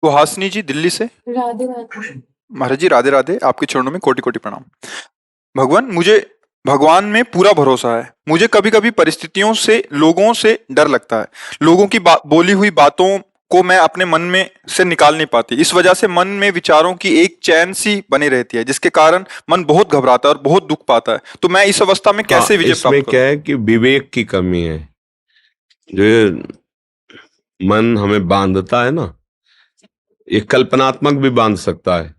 तो हासनी जी दिल्ली से। राधे राधे। महाराज जी राधे राधे, आपके चरणों में कोटि कोटि प्रणाम। भगवान, मुझे भगवान में पूरा भरोसा है। मुझे कभी कभी परिस्थितियों से, लोगों से डर लगता है। लोगों की बोली हुई बातों को मैं अपने मन में से निकाल नहीं पाती। इस वजह से मन में विचारों की एक चैन सी बनी रहती है, जिसके कारण मन बहुत घबराता है और बहुत दुख पाता है। तो मैं इस अवस्था में हाँ, कैसे विजय इसमें प्राप्त क्या करूं? है कि विवेक की कमी है। जो ये मन हमें बांधता है ना, ये कल्पनात्मक भी बांध सकता है,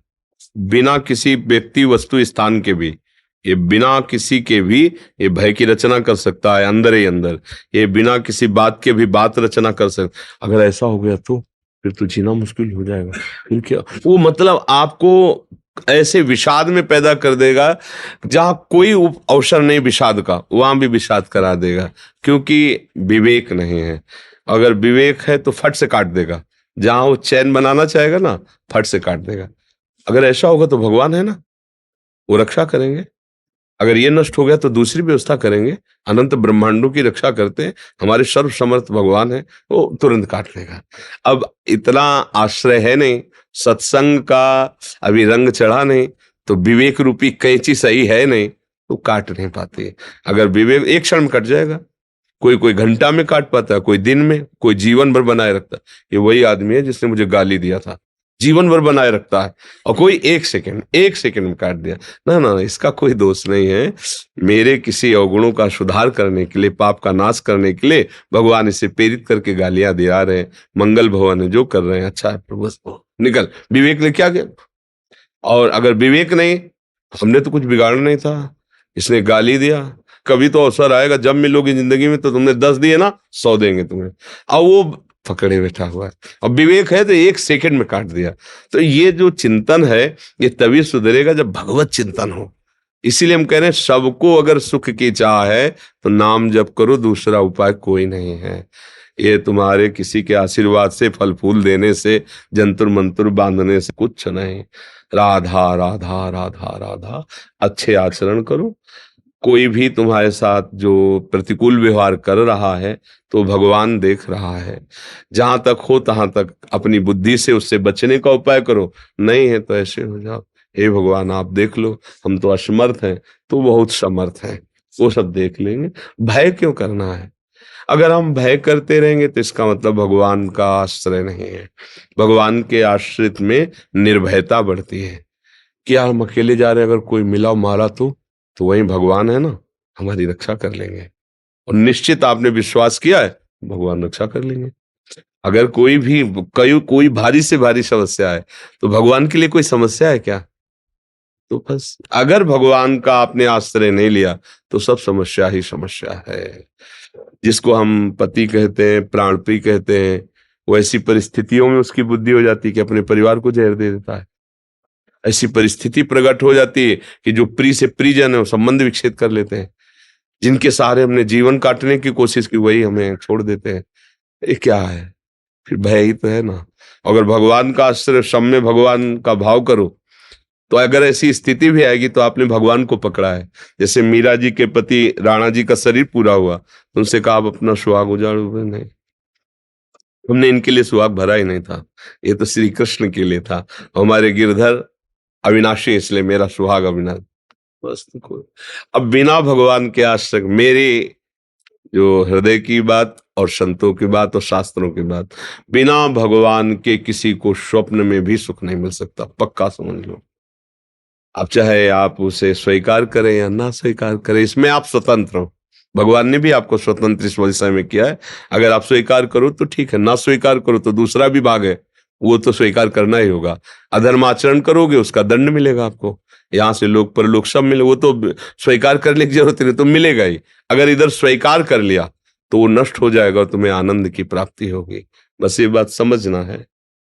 बिना किसी व्यक्ति वस्तु स्थान के भी। ये बिना किसी के भी ये भय की रचना कर सकता है अंदर ही अंदर। ये बिना किसी बात के भी बात रचना कर सकता। अगर ऐसा हो गया तो फिर तो जीना मुश्किल हो जाएगा। फिर क्या वो, मतलब आपको ऐसे विषाद में पैदा कर देगा जहां कोई अवसर नहीं विषाद का, वहां भी विषाद करा देगा, क्योंकि विवेक नहीं है। अगर विवेक है तो फट से काट देगा। जहां वो चैन बनाना चाहेगा ना, फट से काट देगा। अगर ऐसा होगा तो भगवान है ना, वो रक्षा करेंगे। अगर ये नष्ट हो गया तो दूसरी व्यवस्था करेंगे। अनंत ब्रह्मांडों की रक्षा करते हैं, हमारे सर्व समर्थ भगवान है, वो तुरंत काट लेगा। अब इतना आश्रय है नहीं, सत्संग का अभी रंग चढ़ा नहीं, तो विवेक रूपी कैंची सही है नहीं, तो काट नहीं पाते। अगर विवेक एक क्षण में कट जाएगा। कोई कोई घंटा में काट पाता है, कोई दिन में, कोई जीवन भर बनाए रखता है। ये वही आदमी है जिसने मुझे गाली दिया था, जीवन भर बनाए रखता है, और कोई एक सेकंड में काट दिया। ना ना, इसका कोई दोष नहीं है। मेरे किसी अवगुणों का सुधार करने के लिए, पाप का नाश करने के लिए भगवान इसे प्रेरित करके गालियां दिया रहे हैं। मंगल भवन है जो कर रहे हैं, अच्छा है प्रभु, बस निकल। विवेक ने क्या किया? और अगर विवेक नहीं, हमने तो कुछ बिगाड़ना नहीं था, इसने गाली दिया। कभी तो अवसर आएगा जब मिलोगी जिंदगी में, तो तुमने 10 दिए ना, 100 देंगे तुम्हें। अब वो पकड़े बैठा हुआ है। अब विवेक है तो एक सेकंड में काट दिया। तो ये जो चिंतन है, ये तभी सुधरेगा जब भगवत चिंतन हो। इसीलिए हम कह रहे हैं, सबको अगर सुख की चाह है तो नाम जप करो, दूसरा उपाय कोई नहीं है। ये तुम्हारे किसी के आशीर्वाद से, फल फूल देने से, जंतुर मंतुर बांधने से कुछ नहीं। राधा राधा राधा राधा, अच्छे आचरण करो। कोई भी तुम्हारे साथ जो प्रतिकूल व्यवहार कर रहा है, तो भगवान देख रहा है। जहां तक हो तहां तक अपनी बुद्धि से उससे बचने का उपाय करो। नहीं है तो ऐसे हो जाओ, हे भगवान आप देख लो, हम तो असमर्थ हैं, तो बहुत समर्थ हैं, वो सब देख लेंगे। भय क्यों करना है? अगर हम भय करते रहेंगे तो इसका मतलब भगवान का आश्रय नहीं है। भगवान के आश्रित में निर्भयता बढ़ती है कि यार हम अकेले जा रहे हैं, अगर कोई मिला मारा तो वही भगवान है ना, हमारी रक्षा कर लेंगे। और निश्चित आपने विश्वास किया है, भगवान रक्षा कर लेंगे। अगर कोई भारी से भारी समस्या है, तो भगवान के लिए कोई समस्या है क्या? तो बस, अगर भगवान का आपने आश्रय नहीं लिया तो सब समस्या ही समस्या है। जिसको हम पति कहते हैं, प्राण प्रिय कहते हैं, वो ऐसी परिस्थितियों में उसकी बुद्धि हो जाती है कि अपने परिवार को जहर दे देता है। ऐसी परिस्थिति प्रकट हो जाती है कि जो प्रिय से प्रियजन है, वो संबंध विच्छेद कर लेते हैं। जिनके सहारे हमने जीवन काटने की कोशिश की, वही हमें छोड़ देते हैं। ये क्या है? फिर भय ही तो है ना। अगर भगवान का आश्रय, सब में भगवान का भाव करो, तो अगर ऐसी स्थिति भी आएगी तो आपने भगवान को पकड़ा है। जैसे मीरा जी के पति राणा जी का शरीर पूरा हुआ, उनसे कहा आप अपना सुहाग उजाड़ो। नहीं, हमने इनके लिए सुहाग भरा ही नहीं था, ये तो श्री कृष्ण के लिए था। हमारे गिरधर अविनाशी, इसलिए मेरा सुहाग अविनाश। बस तो कोई, अब बिना भगवान के आश्रय, मेरी जो हृदय की बात और संतों की बात और शास्त्रों की बात, बिना भगवान के किसी को स्वप्न में भी सुख नहीं मिल सकता, पक्का समझ लो। अब चाहे आप उसे स्वीकार करें या ना स्वीकार करें, इसमें आप स्वतंत्र हो। भगवान ने भी आपको स्वतंत्र इस विषय में किया है। अगर आप स्वीकार करो तो ठीक है, ना स्वीकार करो तो दूसरा विभाग है, वो तो स्वीकार करना ही होगा। अधर्म आचरण करोगे, उसका दंड मिलेगा आपको। यहाँ से लोक परलोक सब मिले, वो तो स्वीकार करने की जरूरत नहीं, तो मिलेगा ही। अगर इधर स्वीकार कर लिया तो वो नष्ट हो जाएगा और तुम्हें आनंद की प्राप्ति होगी। बस ये बात समझना है।